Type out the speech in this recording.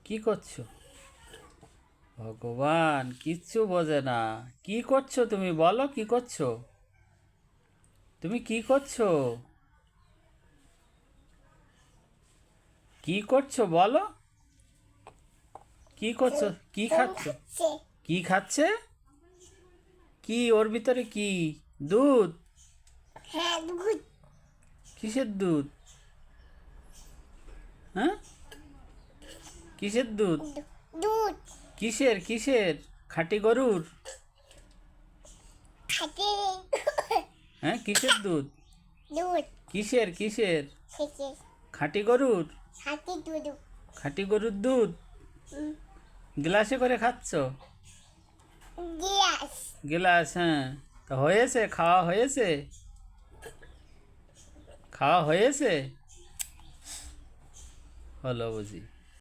কি করছো? ভগবান, কিচ্ছু বোঝে না। কি করছো তুমি? বলো কি করছো? তুমি কি করছো? কি করছো বলো? কি করছো? কি খাচ্ছো? কি খাচ্ছে? কি ওর ভিতরে কি? দুধ? হ্যাঁ, দুধ। কিসের দুধ? হ্যাঁ, কিসের দুধ? দুধ কিসের কিসের? খাঁটি গরুর? খাতে। হ্যাঁ, কিসের দুধ? দুধ কিসের কিসের? খেতে। খাঁটি গরুর? খাতে দুধ। খাঁটি গরুর দুধ গ্লাসে করে খাচ্ছ? গ্লাস। গ্লাস, হ্যাঁ। তা হয়েছে, খাওয়া হয়েছে? খাওয়া হয়েছে? হলো বুঝি।